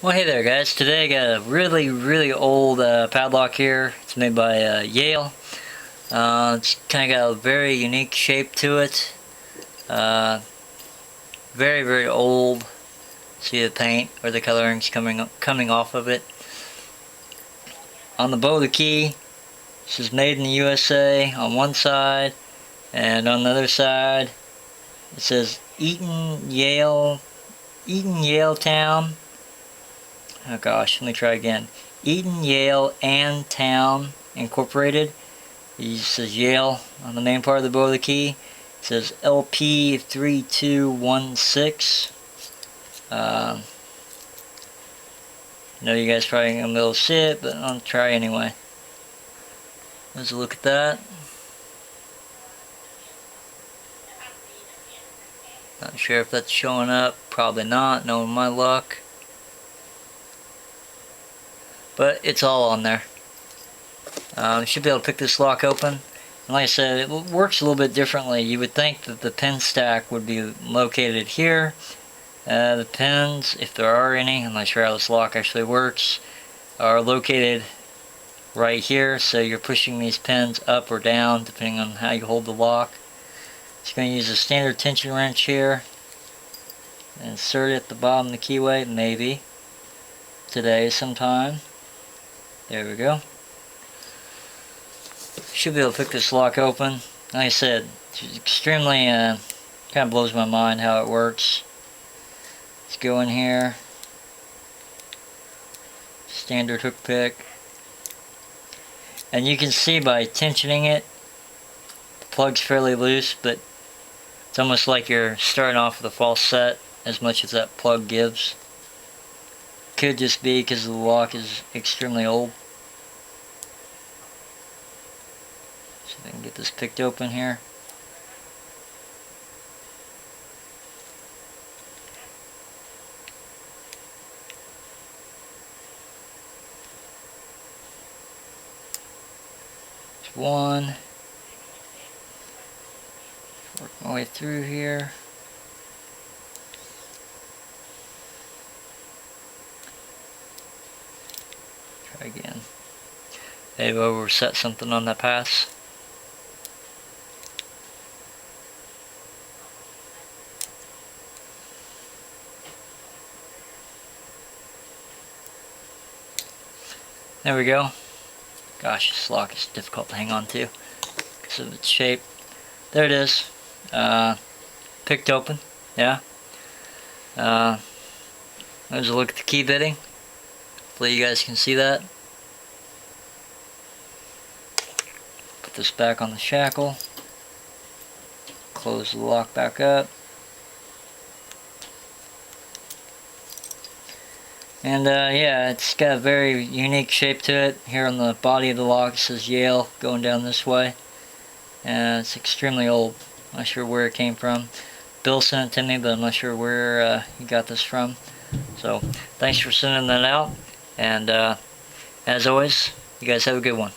Well, hey there guys. Today I got a really old padlock here. It's made by Yale. It's kind of got a very unique shape to it. Very old. See the paint or the colorings coming off of it. On the bow of the key, it says made in the USA on one side, and on the other side it says Yale Towne. Oh gosh, let me try again. Yale and Towne Incorporated. It says Yale on the main part of the bow of the key. It says LP3216. I know you guys probably ain't gonna be able to see it, but I'll try anyway. Let's look at that. Not sure if that's showing up. Probably not, knowing my luck. But it's all on there. You should be able to pick this lock open. And like I said, it works a little bit differently. You would think that the pin stack would be located here. The pins, if there are any, I'm not sure how this lock actually works, are located right here. So you're pushing these pins up or down depending on how you hold the lock. Just going to use a standard tension wrench here. Insert it at the bottom of the keyway, maybe today sometime. There we go. Should be able to pick this lock open. Like I said, it's extremely, kind of blows my mind how it works. Let's go in here. Standard hook pick. And you can see by tensioning it, the plug's fairly loose, but it's almost like you're starting off with a false set as much as that plug gives. Could just be because the lock is extremely old. See if I can get this picked open here. There's one. Work my way through here. Try again. Maybe I overset something on that pass. There we go. Gosh, this lock is difficult to hang on to because of its shape. There it is. Picked open. Yeah. There's a look at the key bitting. Hopefully you guys can see that. Put this back on the shackle. Close the lock back up. And yeah, it's got a very unique shape to it. Here on the body of the lock it says Yale going down this way. And it's extremely old. I'm not sure where it came from. Bill sent it to me, but I'm not sure where he got this from. So thanks for sending that out. And as always, you guys have a good one.